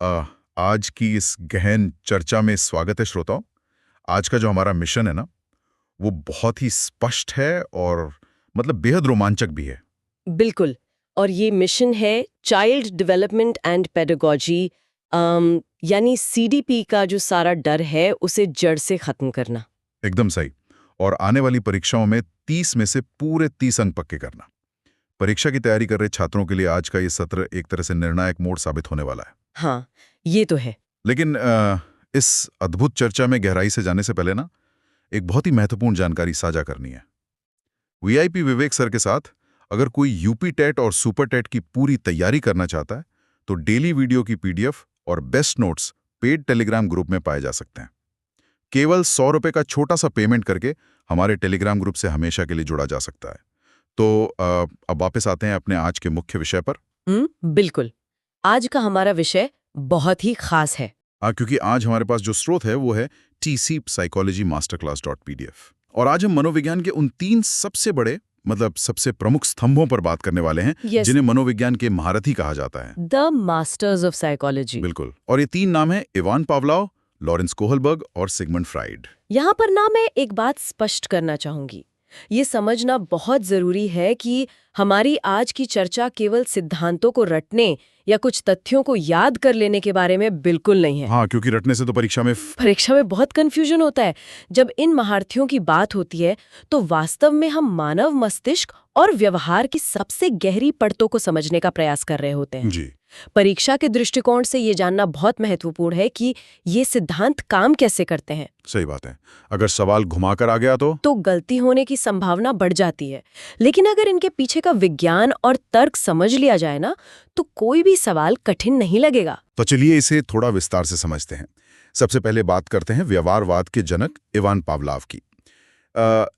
आज की इस गहन चर्चा में स्वागत है श्रोताओं। आज का जो हमारा मिशन है ना, वो बहुत ही स्पष्ट है और मतलब बेहद रोमांचक भी है। बिल्कुल। और ये मिशन है चाइल्ड डेवलपमेंट एंड पेडागोजी, यानी सीडीपी का जो सारा डर है उसे जड़ से खत्म करना। एकदम सही। और आने वाली परीक्षाओं में 30 में से पूरे 30 अंक पक्के करना। परीक्षा की तैयारी कर रहे छात्रों के लिए आज का ये सत्र एक तरह से निर्णायक मोड़ साबित होने वाला है। हाँ, ये तो है। लेकिन इस अद्भुत चर्चा में गहराई से जाने से पहले ना, एक बहुत ही महत्वपूर्ण जानकारी साझा करनी है। वीआईपी विवेक सर के साथ अगर कोई यूपी टेट और सुपर टेट की पूरी तैयारी करना चाहता है तो डेली वीडियो की पीडीएफ और best notes paid Telegram group में पाए जा सकते हैं। केवल 100 रुपए का छोटा सा पेमेंट करके हमारे टेलीग्राम ग्रुप से हमेशा के लिए जुड़ा जा सकता है। तो अब वापस आते हैं अपने आज के मुख्य विषय पर। बिल्कुल। आज का हमारा विषय बहुत ही खास है। क्योंकि आज हमारे पास जो स्रोत है वो है TC Psychology Masterclass.pdf। और आज हम मनोविज्ञान के उन 3 सबसे बड़े मतलब सबसे प्रमुख स्तंभों पर बात करने वाले हैं, जिन्हें मनोविज्ञान के महारथी कहा जाता है। The masters of psychology. बिल्कुल। और ये 3 नाम हैं इवान पावलोव, लॉरेंस कोहलबर्ग और सिगमंड फ्राइड। यहाँ पर ना मैं एक बात स्पष्ट करना चाहूंगी। ये समझना बहुत जरूरी है कि हमारी आज की चर्चा केवल सिद्धांतों को रटने या कुछ तथ्यों को याद कर लेने के बारे में बिल्कुल नहीं है। हाँ, क्योंकि रटने से तो परीक्षा में बहुत कंफ्यूजन होता है। जब इन महारथियों की बात होती है तो वास्तव में हम मानव मस्तिष्क और व्यवहार की सबसे गहरी परतों को समझने का प्रयास कर रहे होते हैं। जी। परीक्षा के दृष्टिकोण से ये जानना बहुत महत्वपूर्ण है कि ये सिद्धांत काम कैसे करते हैं। सही बात है। अगर सवाल घुमाकर आ गया तो गलती होने की संभावना बढ़ जाती है। लेकिन अगर इनके पीछे का विज्ञान और तर्क समझ लिया जाए ना, तो कोई भी सवाल कठिन नहीं लगेगा। तो चलिए इसे थोड़ा विस्तार से समझते हैं। सबसे पहले बात करते हैं व्यवहारवाद के जनक इवान पावलोव की।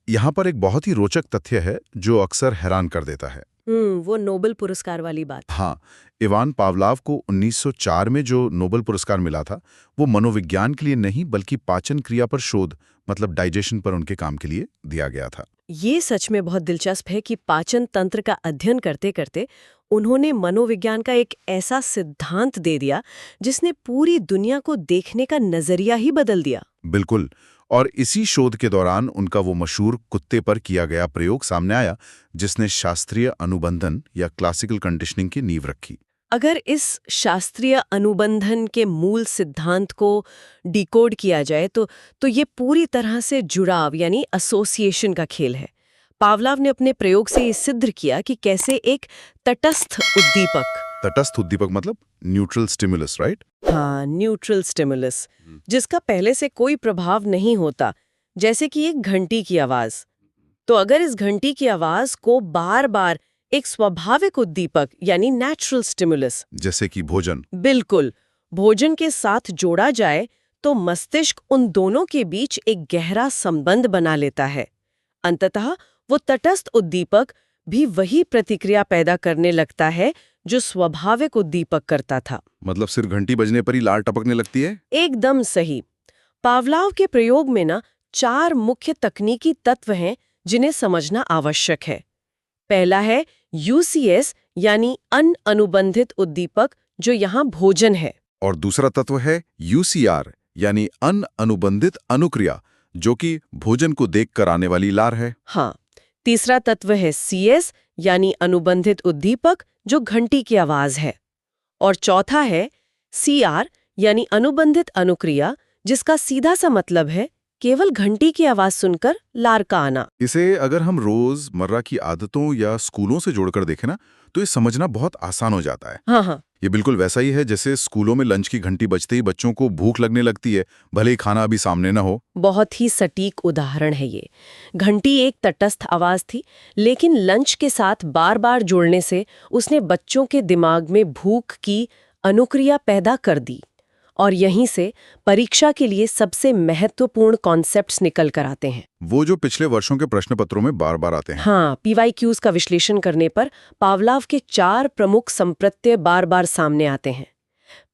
यहाँ पर एक बहुत ही रोचक तथ्य है जो अक्सर हैरान कर देता है। वो नोबेल पुरस्कार वाली बात। हाँ, इवान पावलोव को 1904 में जो नोबेल पुरस्कार मिला था, वो मनोविज्ञान के लिए नहीं बल्कि पाचन क्रिया पर शोध मतलब डाइजेशन पर उनके काम के लिए दिया गया था। ये सच में बहुत दिलचस्प है कि पाचन तंत्र का अध्ययन करते करते उन्होंने मनोविज्ञान का एक ऐसा सिद्धांत दे दिया जिसने पूरी दुनिया को देखने का नजरिया ही बदल दिया। बिल्कुल। और इसी शोध के दौरान उनका वो मशहूर कुत्ते पर किया गया प्रयोग सामने आया, जिसने शास्त्रीय अनुबंधन या क्लासिकल कंडीशनिंग की नींव रखी। अगर इस शास्त्रीय अनुबंधन के मूल सिद्धांत को डिकोड किया जाए तो ये पूरी तरह से जुड़ाव यानी एसोसिएशन का खेल है। पावलोव ने अपने प्रयोग से ये सिद्ध किया कि कैसे एक तटस्थ उद्दीपक मतलब न्यूट्रल स्टिमुलस, राइट? हाँ, न्यूट्रल स्टिमुलस, जिसका पहले से कोई प्रभाव नहीं होता, जैसे कि एक घंटी की आवाज। तो अगर इस घंटी की आवाज को बार बार एक स्वाभाविक उद्दीपक यानी नेचुरल स्टिमुलस जैसे कि भोजन, बिल्कुल, भोजन के साथ जोड़ा जाए तो मस्तिष्क उन दोनों के बीच एक गहरा संबंध बना लेता है। अंततः वो तटस्थ उद्दीपक भी वही प्रतिक्रिया पैदा करने लगता है जो स्वाभाविक उद्दीपक करता था। मतलब सिर्फ घंटी बजने पर ही लार टपकने लगती है? एकदम सही। पावलोव के प्रयोग में ना 4 मुख्य तकनीकी तत्व हैं जिन्हें समझना आवश्यक है। पहला है UCS यानी अनुबंधित उद्दीपक, जो यहाँ भोजन है। और दूसरा तत्व है UCR यानी अनुबंधित अनुक्रिया, जो कि भोजन को देखकर आने वाली लार है। हाँ, तीसरा तत्व है CS यानी अनुबंधित उद्दीपक, जो घंटी की आवाज है। और चौथा है CR यानी अनुबंधित अनुक्रिया, जिसका सीधा सा मतलब है केवल घंटी की आवाज सुनकर लार का आना। इसे अगर हम रोजमर्रा की आदतों या स्कूलों से जोड़कर देखें ना, तो ये समझना बहुत आसान हो जाता है। हाँ, ये बिल्कुल वैसा ही है जैसे स्कूलों में लंच की घंटी बजते ही बच्चों को भूख लगने लगती है, भले ही खाना अभी सामने ना हो। बहुत ही सटीक उदाहरण है ये। घंटी एक तटस्थ आवाज थी, लेकिन लंच के साथ बार बार जोड़ने से उसने बच्चों के दिमाग में भूख की अनुक्रिया पैदा कर दी। और यहीं से परीक्षा के लिए सबसे महत्वपूर्ण कॉन्सेप्ट्स निकल कर आते हैं, वो जो पिछले वर्षों के प्रश्न पत्रों में बार बार आते हैं। हाँ, PYQs का विश्लेषण करने पर पावलोव के 4 प्रमुख संप्रत्यय बार बार सामने आते हैं।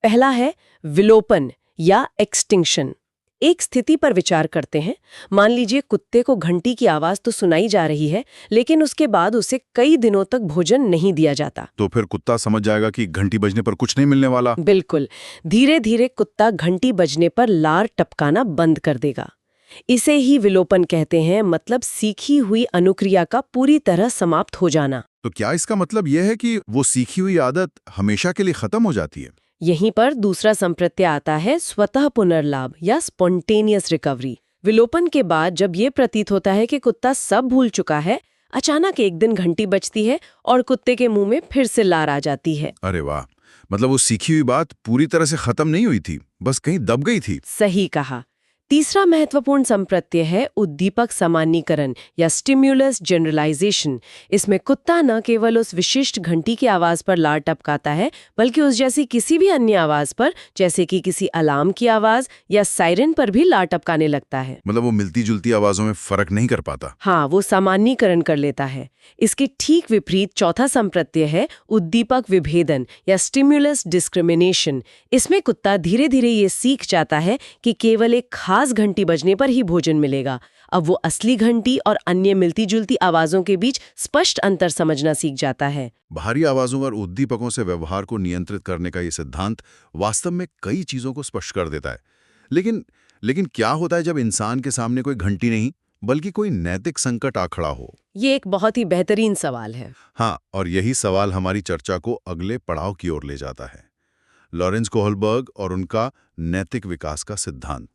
पहला है विलोपन या एक्सटिंक्शन, एक स्थिति पर विचार करते हैं। मान लीजिए कुत्ते को घंटी की आवाज तो सुनाई जा रही है, लेकिन उसके बाद उसे कई दिनों तक भोजन नहीं दिया जाता। तो फिर कुत्ता समझ जाएगा कि घंटी बजने पर कुछ नहीं मिलने वाला। बिल्कुल। धीरे धीरे कुत्ता घंटी बजने पर लार टपकाना बंद कर देगा। इसे ही विलोपन कहते हैं, मतलब सीखी हुई अनुक्रिया का पूरी तरह समाप्त हो जाना। तो क्या इसका मतलब यह है कि वो सीखी हुई आदत हमेशा के लिए खत्म हो जाती है? यहीं पर दूसरा संप्रत्यय आता है, स्वतः पुनर्लाभ या स्पॉन्टेनियस रिकवरी। विलोपन के बाद जब ये प्रतीत होता है कि कुत्ता सब भूल चुका है, अचानक एक दिन घंटी बजती है और कुत्ते के मुंह में फिर से लार आ जाती है। अरे वाह, मतलब वो सीखी हुई बात पूरी तरह से खत्म नहीं हुई थी, बस कहीं दब गई थी। सही कहा। तीसरा महत्वपूर्ण संप्रत्यय है उद्दीपक सामान्यीकरण या स्टिम्युलस जनरलाइजेशन। इसमें कुत्ता न केवल उस विशिष्ट घंटी की आवाज पर लार टपकाता है, बल्कि उस जैसी किसी भी अन्य आवाज पर, जैसे कि किसी अलार्म की आवाज या सायरन पर भी लार टपकाने लगता है। मतलब वो मिलती जुलती आवाजों में फर्क नहीं कर पाता। हाँ, वो सामान्यीकरण कर लेता है। इसके ठीक विपरीत चौथा संप्रत्यय है उद्दीपक विभेदन या स्टिम्युलस डिस्क्रिमिनेशन। इसमें कुत्ता धीरे धीरे ये सीख जाता है कि केवल एक खास घंटी बजने पर ही भोजन मिलेगा। अब वो असली घंटी और अन्य मिलती जुलती आवाजों के बीच स्पष्ट अंतर समझना सीख जाता है। बाहरी आवाजों और उद्दीपकों से व्यवहार को नियंत्रित करने का ये सिद्धांत वास्तव में कई चीजों को स्पष्ट कर देता है। लेकिन क्या होता है जब इंसान के सामने कोई घंटी नहीं, बल्कि कोई नैतिक संकट आ खड़ा हो? ये एक बहुत ही बेहतरीन सवाल है। हाँ, और यही सवाल हमारी चर्चा को अगले पड़ाव की ओर ले जाता है। लॉरेंस कोहलबर्ग और उनका नैतिक विकास का सिद्धांत।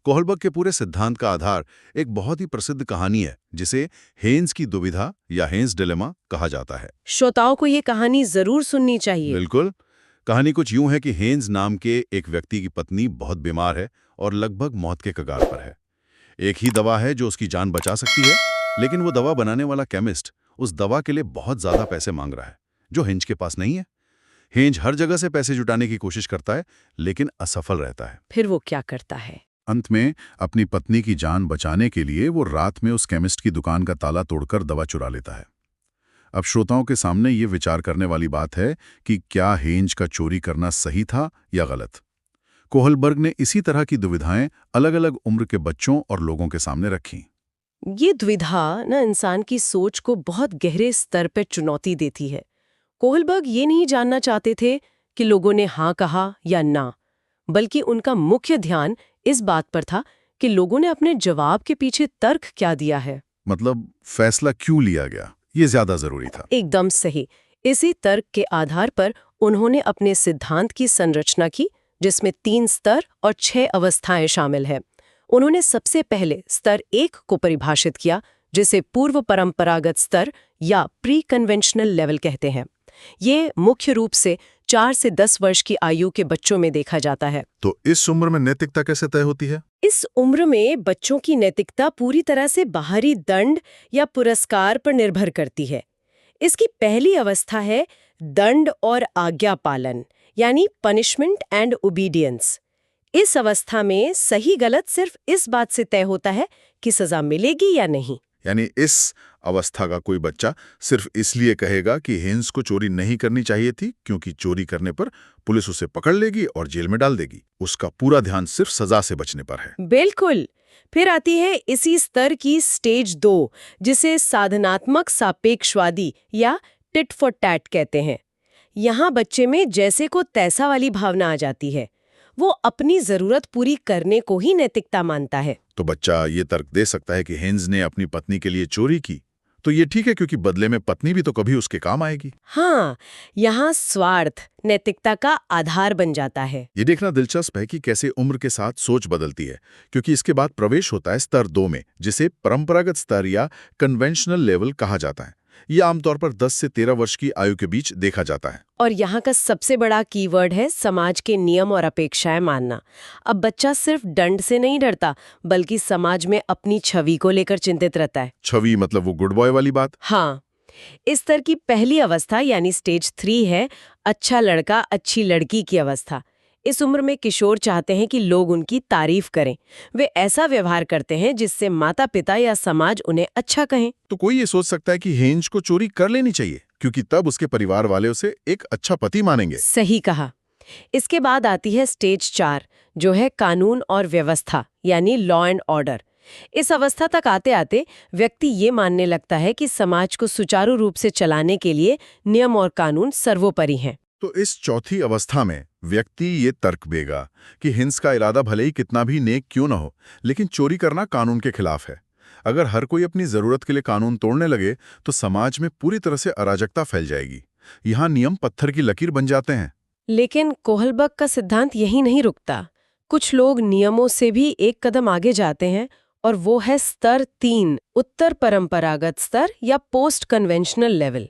कोहलबर्ग के पूरे सिद्धांत का आधार एक बहुत ही प्रसिद्ध कहानी है, जिसे हेन्स की दुविधा या हेन्स डिलेमा कहा जाता है। श्रोताओं को ये कहानी जरूर सुननी चाहिए। बिल्कुल। कहानी कुछ यूं है कि हेन्स नाम के एक व्यक्ति की पत्नी बहुत बीमार है और लगभग मौत के कगार पर है। एक ही दवा है जो उसकी जान बचा सकती है, लेकिन वो दवा बनाने वाला केमिस्ट उस दवा के लिए बहुत ज्यादा पैसे मांग रहा है, जो हेन्स के पास नहीं है। हेन्स हर जगह से पैसे जुटाने की कोशिश करता है, लेकिन असफल रहता है। फिर वो क्या करता है? अंत में अपनी पत्नी की जान बचाने के लिए वो रात में उस केमिस्ट की दुकान का ताला तोड़कर दवा चुरा लेता है। अब श्रोताओं के सामने ये विचार करने वाली बात है कि क्या हेन्स का चोरी करना सही था या गलत। कोहलबर्ग ने इसी तरह की दुविधाएं अलग अलग उम्र के बच्चों और लोगों के सामने रखी। ये द्विधा ना इंसान की सोच को बहुत गहरे स्तर पर चुनौती देती है। कोहलबर्ग ये नहीं जानना चाहते थे कि लोगों ने हाँ कहा या ना, बल्कि उनका मुख्य ध्यान इस बात पर था कि लोगों ने अपने जवाब के पीछे तर्क क्या दिया है। मतलब फैसला क्यों लिया गया, ये ज्यादा जरूरी था। एकदम सही। इसी तर्क के आधार पर उन्होंने अपने सिद्धांत की संरचना की, जिसमें 3 स्तर और 6 अवस्थाएं शामिल हैं। उन्होंने सबसे पहले स्तर 1 को परिभाषित किया, जिसे पूर्व परंपरागत स्तर या प्री कन्वेंशनल लेवल कहते हैं। ये मुख्य रूप से 4 से 10 वर्ष की आयु के बच्चों में देखा जाता है। तो इस उम्र में नैतिकता कैसे तय होती है? इस उम्र में बच्चों की नैतिकता पूरी तरह से बाहरी दंड या पुरस्कार पर निर्भर करती है। इसकी पहली अवस्था है दंड और आज्ञा पालन, यानी पनिशमेंट एंड ओबीडियंस। इस अवस्था में सही गलत सिर्फ इस बात से तय होता है कि सजा मिलेगी या नहीं। यानी इस अवस्था का कोई बच्चा सिर्फ इसलिए कहेगा कि हेन्स को चोरी नहीं करनी चाहिए थी, क्योंकि चोरी करने पर पुलिस उसे पकड़ लेगी और जेल में डाल देगी। उसका पूरा ध्यान सिर्फ सजा से बचने पर है। बिल्कुल। फिर आती है इसी स्तर की स्टेज 2, जिसे साधनात्मक सापेक्षवादी या टिट फॉर टैट कहते हैं। यहाँ बच्चे में जैसे को तैसा वाली भावना आ जाती है। वो अपनी जरूरत पूरी करने को ही नैतिकता मानता है। तो बच्चा ये तर्क दे सकता है कि हेन्स ने अपनी पत्नी के लिए चोरी की, तो ये ठीक है, क्योंकि बदले में पत्नी भी तो कभी उसके काम आएगी। हाँ, यहाँ स्वार्थ नैतिकता का आधार बन जाता है। ये देखना दिलचस्प है कि कैसे उम्र के साथ सोच बदलती है, क्योंकि इसके बाद प्रवेश होता है स्तर 2 में, जिसे परंपरागत स्तर या कन्वेंशनल लेवल कहा जाता है। ये आमतौर पर 10 से 13 वर्ष की आयु के बीच देखा जाता है। और यहाँ का सबसे बड़ा कीवर्ड है समाज के नियम और अपेक्षाएं मानना। अब बच्चा सिर्फ दंड से नहीं डरता, बल्कि समाज में अपनी छवि को लेकर चिंतित रहता है। छवि मतलब वो गुड बॉय वाली बात? हाँ। इस स्तर की पहली अवस्था यानी स्टेज 3 है अच्छा लड़का अच्छी लड़की की अवस्था। इस उम्र में किशोर चाहते हैं कि लोग उनकी तारीफ करें। वे ऐसा व्यवहार करते हैं जिससे माता पिता या समाज उन्हें अच्छा कहें। तो कोई ये सोच सकता है कि हेन्स को चोरी कर लेनी चाहिए, क्योंकि तब उसके परिवार वाले उसे एक अच्छा पति मानेंगे। सही कहा। इसके बाद आती है स्टेज 4, जो है कानून और व्यवस्था यानी लॉ एंड ऑर्डर। इस अवस्था तक आते आते व्यक्ति ये मानने लगता है कि समाज को सुचारू रूप से चलाने के लिए नियम और कानून सर्वोपरि हैं। तो इस चौथी अवस्था में व्यक्ति ये तर्क देगा कि हिंस का इरादा भले ही कितना भी नेक क्यों न हो, लेकिन चोरी करना कानून के खिलाफ है। अगर हर कोई अपनी जरूरत के लिए कानून तोड़ने लगे तो समाज में पूरी तरह से अराजकता फैल जाएगी। यहाँ नियम पत्थर की लकीर बन जाते हैं। लेकिन कोहलबर्ग का सिद्धांत यही नहीं रुकता। कुछ लोग नियमों से भी एक कदम आगे जाते हैं, और वो है स्तर 3, उत्तर परंपरागत स्तर या पोस्ट कन्वेंशनल लेवल।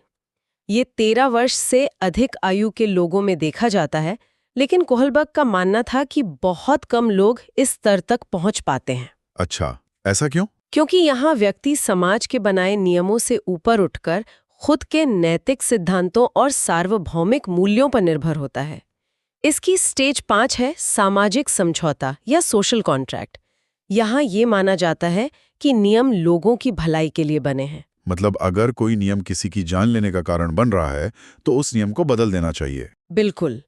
ये 13 वर्ष से अधिक आयु के लोगों में देखा जाता है, लेकिन कोहलबर्ग का मानना था कि बहुत कम लोग इस स्तर तक पहुंच पाते हैं। अच्छा, ऐसा क्यों? क्योंकि यहाँ व्यक्ति समाज के बनाए नियमों से ऊपर उठकर खुद के नैतिक सिद्धांतों और सार्वभौमिक मूल्यों पर निर्भर होता है। इसकी स्टेज 5 है सामाजिक समझौता या सोशल कॉन्ट्रैक्ट। यहाँ ये माना जाता है कि नियम लोगों की भलाई के लिए बने हैं। मतलब अगर कोई नियम किसी की जान लेने का कारण बन रहा है तो उस नियम को बदल देना चाहिए। बिल्कुल।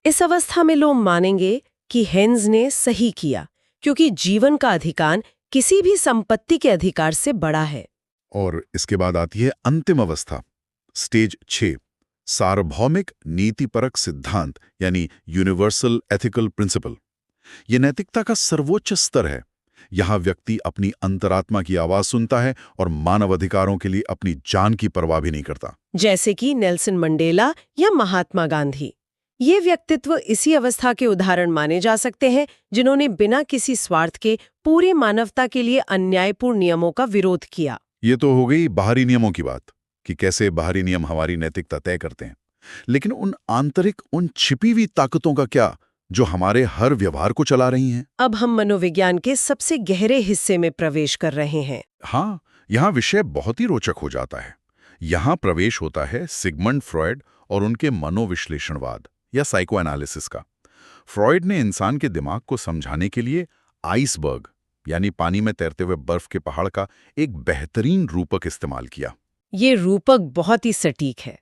इस अवस्था में लोग मानेंगे कि हेन्स ने सही किया, क्योंकि जीवन का अधिकार किसी भी संपत्ति के अधिकार से बड़ा है। और इसके बाद आती है अंतिम अवस्था, स्टेज 6, सार्वभौमिक नीतिपरक सिद्धांत यानी यूनिवर्सल एथिकल प्रिंसिपल। ये नैतिकता का सर्वोच्च स्तर है। यहाँ व्यक्ति अपनी अंतरात्मा की आवाज सुनता है और मानव अधिकारों के लिए अपनी जान की परवाह भी नहीं करता। जैसे कि नेल्सन मंडेला या महात्मा गांधी। ये व्यक्तित्व इसी अवस्था के उदाहरण माने जा सकते हैं, जिन्होंने बिना किसी स्वार्थ के पूरी मानवता के लिए अन्यायपूर्ण नियमों का विरोध किया। ये तो हो गई बाहरी नियमों की बात कि कैसे बाहरी नियम हमारी नैतिकता तय करते हैं, लेकिन उन आंतरिक, उन छिपी हुई ताकतों का क्या जो हमारे हर व्यवहार को चला रही हैं? अब हम मनोविज्ञान के सबसे गहरे हिस्से में प्रवेश कर रहे हैं। हाँ, यहाँ विषय बहुत ही रोचक हो जाता है। यहाँ प्रवेश होता है सिगमंड फ्रॉयड और उनके मनोविश्लेषणवाद या साइकोएनालिसिस का। फ्रॉयड ने इंसान के दिमाग को समझाने के लिए आइसबर्ग यानी पानी में तैरते हुए बर्फ के पहाड़ का एक बेहतरीन रूपक इस्तेमाल किया। ये रूपक बहुत ही सटीक है।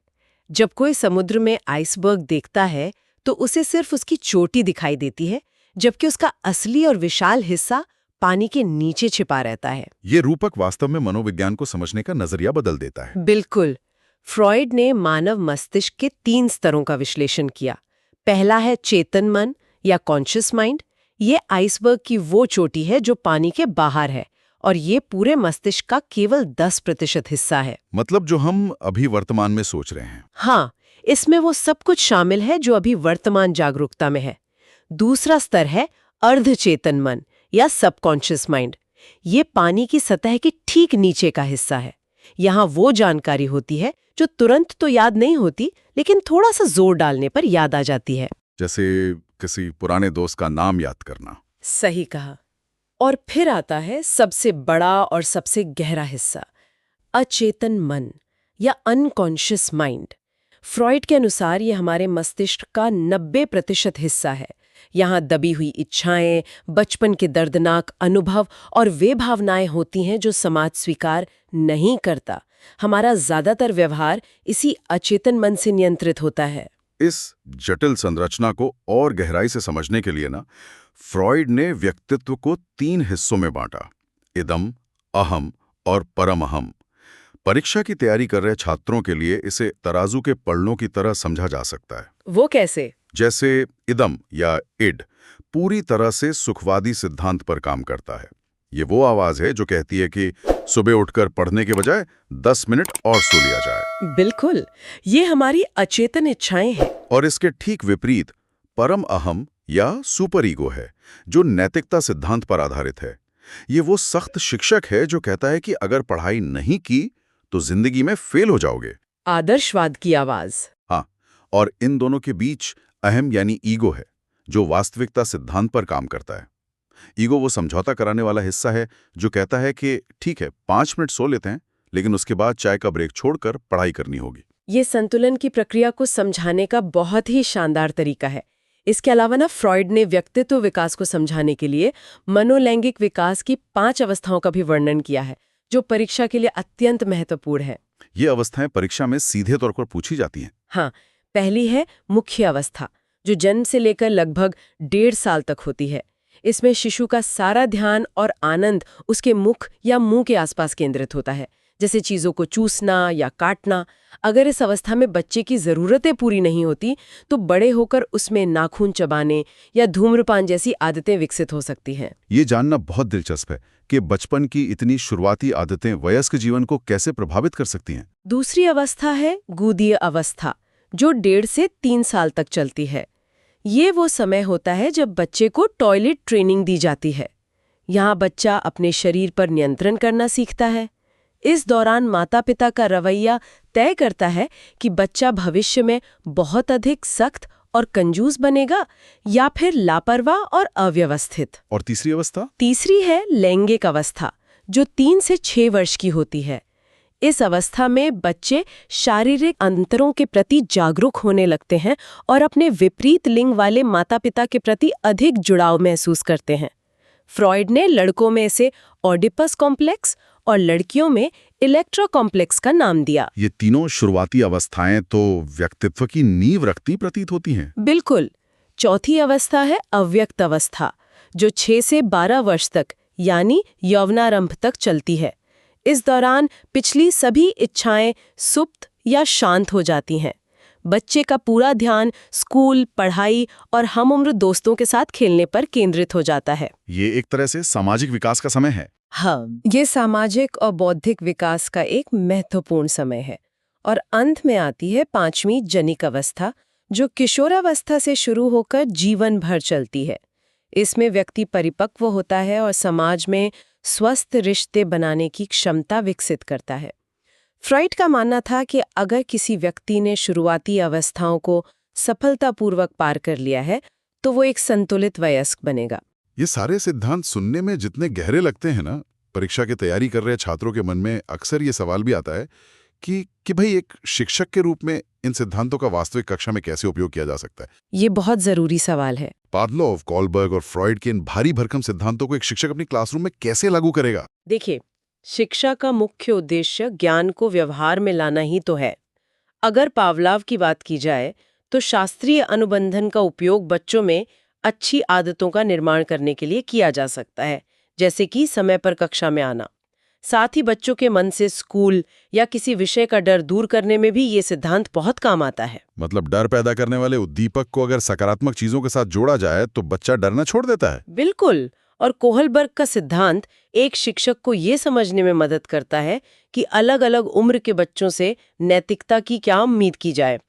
जब कोई समुद्र में आइसबर्ग देखता है तो उसे सिर्फ उसकी चोटी दिखाई देती है, जबकि उसका असली और विशाल हिस्सा पानी के नीचे छिपा रहता है। ये रूपक वास्तव में मनोविज्ञान को समझने का नजरिया बदल देता है। बिल्कुल। फ्रॉयड ने मानव मस्तिष्क के 3 स्तरों का विश्लेषण किया। पहला है चेतन मन या कॉन्शियस माइंड। ये आइसबर्ग की वो चोटी है जो पानी के बाहर है, और ये पूरे मस्तिष्क का केवल 10% हिस्सा है। मतलब जो हम अभी वर्तमान में सोच रहे हैं। हाँ, इसमें वो सब कुछ शामिल है जो अभी वर्तमान जागरूकता में है। दूसरा स्तर है अर्धचेतन मन या सबकॉन्शियस माइंड। ये पानी की सतह के ठीक नीचे का हिस्सा है। यहाँ वो जानकारी होती है जो तुरंत तो याद नहीं होती, लेकिन थोड़ा सा जोर डालने पर याद आ जाती है। जैसे किसी पुराने दोस्त का नाम याद करना। सही कहा। और फिर आता है सबसे बड़ा और सबसे गहरा हिस्सा, अचेतन मन या अनकॉन्शियस माइंड। फ्रॉयड के अनुसार ये हमारे मस्तिष्क का 90% हिस्सा है। यहाँ दबी हुई इच्छाएं, बचपन के दर्दनाक अनुभव और वे भावनाएं होती हैं जो समाज स्वीकार नहीं करता। हमारा ज्यादातर व्यवहार इसी अचेतन मन से नियंत्रित होता है। इस जटिल संरचना को और गहराई से समझने के लिए फ्रॉयड ने व्यक्तित्व को 3 हिस्सों में बांटा, इदम, अहम और परमअहम। परीक्षा की तैयारी कर रहे छात्रों के लिए इसे तराजू के पलड़ों की तरह समझा जा सकता है। वो कैसे? जैसे इदम या इड पूरी तरह से सुखवादी सिद्धांत पर काम करता है। ये वो आवाज है जो कहती है कि सुबह उठकर पढ़ने के बजाय 10 मिनट और सो लिया जाए। बिल्कुल, ये हमारी अचेतन इच्छाएं हैं। और इसके ठीक विपरीत परम अहम या सुपर ईगो है, जो नैतिकता सिद्धांत पर आधारित है। ये वो सख्त शिक्षक है जो कहता है कि अगर पढ़ाई नहीं की तो जिंदगी में फेल हो जाओगे। आदर्शवाद की आवाज। हाँ, और इन दोनों के बीच अहम यानी ईगो है, जो वास्तविकता सिद्धांत पर काम करता है। ईगो वो समझौता कराने वाला हिस्सा है जो कहता है कि ठीक है, 5 मिनट सो लेते हैं, लेकिन उसके बाद चाय का ब्रेक छोड़कर पढ़ाई करनी होगी। ये संतुलन की प्रक्रिया को समझाने का बहुत ही शानदार तरीका है। इसके अलावा फ्रॉयड ने व्यक्तित्व विकास को समझाने के लिए मनोलैंगिक विकास की 5 अवस्थाओं का भी वर्णन किया है, जो परीक्षा के लिए अत्यंत महत्वपूर्ण है। ये अवस्थाएं परीक्षा में सीधे तौर पर पूछी जाती हैं। हाँ, पहली है मुख्य अवस्था, जो जन्म से लेकर लगभग 1.5 साल तक होती है। इसमें शिशु का सारा ध्यान और आनंद उसके मुख या मुंह के आसपास केंद्रित होता है, जैसे चीज़ों को चूसना या काटना। अगर इस अवस्था में बच्चे की ज़रूरतें पूरी नहीं होती, तो बड़े होकर उसमें नाखून चबाने या धूम्रपान जैसी आदतें विकसित हो सकती हैं। ये जानना बहुत दिलचस्प है कि बचपन की इतनी शुरुआती आदतें वयस्क जीवन को कैसे प्रभावित कर सकती हैं। दूसरी अवस्था है गोदीय अवस्था, जो 1.5 से 3 साल तक चलती है। ये वो समय होता है जब बच्चे को टॉयलेट ट्रेनिंग दी जाती है। यहाँ बच्चा अपने शरीर पर नियंत्रण करना सीखता है। इस दौरान माता-पिता का रवैया तय करता है कि बच्चा भविष्य में बहुत अधिक सख्त और कंजूस बनेगा या फिर लापरवाह और अव्यवस्थित। और तीसरी अवस्था? तीसरी है लैंगिक अवस्था, जो 3 से 6 वर्ष की होती है। इस अवस्था में बच्चे शारीरिक अंतरों के प्रति जागरूक होने लगते हैं और अपने विपरीत लिंग वाले माता-पिता के प्रति अधिक जुड़ाव महसूस करते हैं। फ्रॉइड ने लड़कों में इसे ओडिपस कॉम्प्लेक्स और लड़कियों में इलेक्ट्रा कॉम्प्लेक्स का नाम दिया। ये तीनों शुरुआती अवस्थाएं तो व्यक्तित्व की नींव रखती प्रतीत होती हैं। बिल्कुल। चौथी अवस्था है अव्यक्त अवस्था, जो 6 से 12 वर्ष तक यानी यौवनारंभ तक चलती है। इस दौरान पिछली सभी इच्छाएं सुप्त या शांत हो जाती हैं। बच्चे का पूरा ध्यान स्कूल, पढ़ाई और हमउम्र दोस्तों के साथ खेलने पर केंद्रित हो जाता है। ये एक तरह से सामाजिक विकास का समय है। हाँ, ये सामाजिक और बौद्धिक विकास का एक महत्वपूर्ण समय है। और अंत में आती है 5वीं जनिक अवस्था, जो किशोरावस्था से शुरू होकर जीवन भर चलती है। इसमें व्यक्ति परिपक्व होता है और समाज में स्वस्थ रिश्ते बनाने की क्षमता विकसित करता है। फ्रॉइड का मानना था कि अगर किसी व्यक्ति ने शुरुआती अवस्थाओं को सफलतापूर्वक पार कर लिया है, तो वो एक संतुलित वयस्क बनेगा। ये सारे सिद्धांत सुनने में जितने गहरे लगते हैं ना, परीक्षा की तैयारी कर रहे छात्रों के मन में अक्सर ये सवाल भी आता है कि भाई एक शिक्षक के रूप में इन सिद्धांतों का वास्तविक कक्षा में कैसे उपयोग किया जा सकता है। ये बहुत जरूरी सवाल है। पावलोव, कोलबर्ग और फ्रॉइड के इन भारी भरकम सिद्धांतों को एक शिक्षक अपनी क्लासरूम में कैसे लागू करेगा? देखिए, शिक्षा का मुख्य उद्देश्य ज्ञान को व्यवहार में लाना ही तो है। अगर पावलाव की बात की जाए, तो शास्त्रीय अनुबंधन का उपयोग बच्चों में अच्छी आदतों का निर्माण करने के लिए किया जा सकता है, जैसे कि समय पर कक्षा में आना। साथ ही बच्चों के मन से स्कूल या किसी विषय का डर दूर करने में भी ये सिद्धांत बहुत काम आता है। मतलब डर पैदा करने वाले उद्दीपक को अगर सकारात्मक चीजों के साथ जोड़ा जाए तो बच्चा डरना छोड़ देता है। बिल्कुल। और कोहलबर्ग का सिद्धांत एक शिक्षक को ये समझने में मदद करता है कि अलग-अलग उम्र के बच्चों से नैतिकता की क्या उम्मीद की जाए।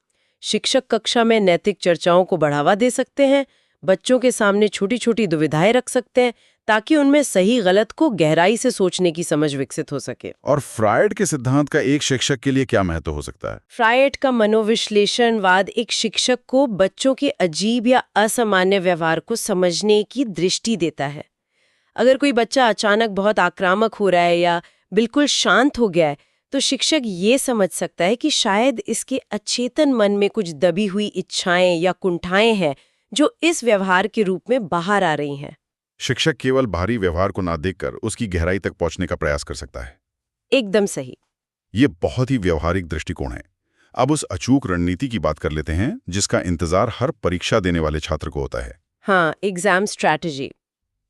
शिक्षक कक्षा में नैतिक चर्चाओं को बढ़ावा दे सकते हैं, बच्चों के सामने छोटी-छोटी दुविधाएं रख सकते हैं, ताकि उनमें सही गलत को गहराई से सोचने की समझ विकसित हो सके। और फ्रॉइड के सिद्धांत का एक शिक्षक के लिए क्या महत्व हो सकता है? फ्रॉइड का मनोविश्लेषणवाद एक शिक्षक को बच्चों के अजीब या असामान्य व्यवहार को समझने की दृष्टि देता है। अगर कोई बच्चा अचानक बहुत आक्रामक हो रहा है या बिल्कुल शांत हो गया है, तो शिक्षक ये समझ सकता है कि शायद इसके अचेतन मन में कुछ दबी हुई इच्छाएं या कुंठाएं हैं, जो इस व्यवहार के रूप में बाहर आ रही हैं। शिक्षक केवल बाहरी व्यवहार को ना देखकर उसकी गहराई तक पहुंचने का प्रयास कर सकता है। एकदम सही। ये बहुत ही व्यवहारिक दृष्टिकोण है। अब उस अचूक रणनीति की बात कर लेते हैं जिसका इंतजार हर परीक्षा देने वाले छात्र को होता है। हाँ, एग्जाम स्ट्रैटेजी।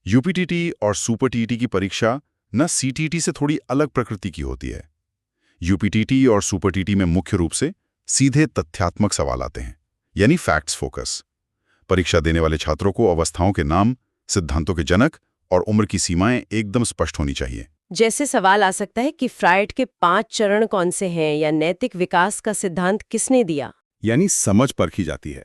यूपीटीटी और सुपर टीटी की परीक्षा न सीटीटी से थोड़ी अलग प्रकृति की होती है। यूपीटीटी और सुपर टीटी में मुख्य रूप से सीधे तथ्यात्मक सवाल आते हैं, यानी फैक्ट्स फोकस। परीक्षा देने वाले छात्रों को अवस्थाओं के नाम, सिद्धांतों के जनक और उम्र की सीमाएं एकदम स्पष्ट होनी चाहिए। जैसे सवाल आ सकता है कि फ्रॉइड के 5 चरण कौन से हैं, या नैतिक विकास का सिद्धांत किसने दिया। यानी समझ परखी जाती है।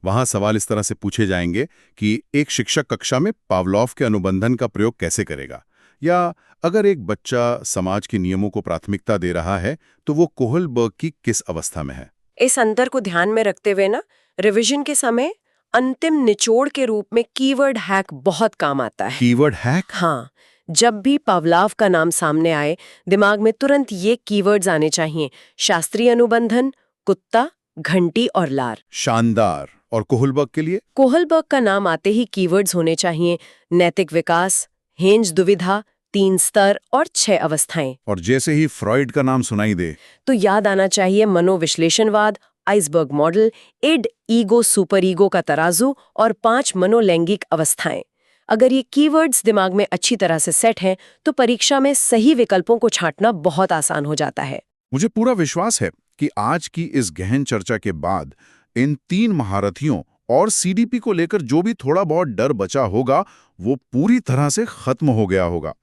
वहां सवाल इस तरह से पूछे जाएंगे कि एक शिक्षक कक्षा में पावलोव के अनुबंधन का प्रयोग कैसे करेगा, या अगर एक बच्चा समाज के नियमों को प्राथमिकता दे रहा है तो वो कोहलबर्ग की किस अवस्था में है। इस अंतर को ध्यान में रखते हुए ना, रिवीजन के समय अंतिम निचोड़ के रूप में कीवर्ड हैक बहुत काम आता है। Keyword hack? हाँ, जब भी पावलाव का नाम सामने आए, दिमाग में तुरंत ये कीवर्ड्स आने चाहिए: शास्त्रीय अनुबंधन, कुत्ता, घंटी और लार। शानदार। और कोहलबर्ग के लिए? कोहलबर्ग का नाम आते ही कीवर्ड्स होने चाहिए: नैतिक विकास, हेंज दुविधा, 3 स्तर और 6 अवस्थाएं। और जैसे ही फ्रॉइड का नाम सुनाई दे तो याद आना चाहिए मनोविश्लेषणवाद, iceberg model, id, ego, super ego का तराजू और 5 मनोलैंगिक अवस्थाएं। अगर ये कीवर्ड्स दिमाग में अच्छी तरह से सेट हैं, तो परीक्षा में सही विकल्पों को छांटना बहुत आसान हो जाता है। मुझे पूरा विश्वास है कि आज की इस गहन चर्चा के बाद इन 3 महारथियों और सीडीपी को लेकर जो भी थोड़ा बहुत डर बचा होगा, वो पूरी तरह से खत्म हो गया होगा।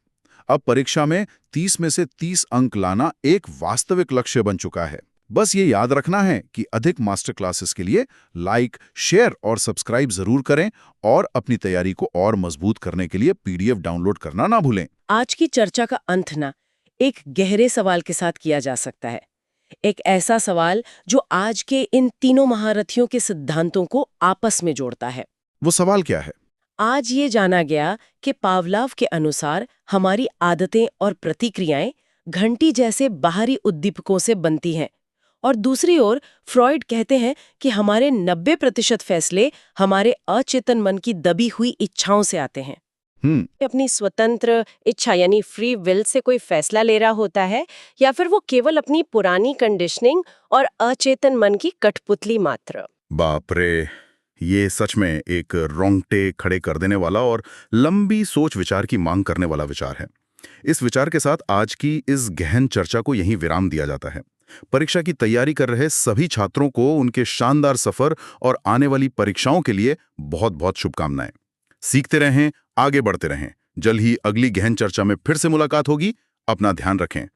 अब परीक्षा में 30 में से 30 अंक लाना एक वास्तविक लक्ष्य बन चुका है। बस ये याद रखना है कि अधिक मास्टर क्लासेस के लिए लाइक, शेयर और सब्सक्राइब जरूर करें और अपनी तैयारी को और मजबूत करने के लिए पीडीएफ डाउनलोड करना ना भूलें। आज की चर्चा का अंत ना एक गहरे सवाल के साथ किया जा सकता है। एक ऐसा सवाल जो आज के इन तीनों महारथियों के सिद्धांतों को आपस में जोड़ता है। वो सवाल क्या है? आज ये जाना गया कि पावलोव के अनुसार हमारी आदतें और प्रतिक्रियाएं घंटी जैसे बाहरी उद्दीपकों से बनती हैं, और दूसरी ओर फ्रॉइड कहते हैं कि हमारे 90% फैसले हमारे अचेतन मन की दबी हुई इच्छाओं से आते हैं। अपनी स्वतंत्र इच्छा यानी फ्री विल से कोई फैसला ले रहा होता है, या फिर वो केवल अपनी पुरानी कंडीशनिंग और अचेतन मन की कठपुतली मात्र। बाप रे, ये सच में एक रोंगटे खड़े कर देने वाला और लंबी सोच विचार की मांग करने वाला विचार है। इस विचार के साथ आज की इस गहन चर्चा को यहीं विराम दिया जाता है। परीक्षा की तैयारी कर रहे सभी छात्रों को उनके शानदार सफर और आने वाली परीक्षाओं के लिए बहुत बहुत शुभकामनाएं। सीखते रहें, आगे बढ़ते रहें। जल्द ही अगली गहन चर्चा में फिर से मुलाकात होगी। अपना ध्यान रखें।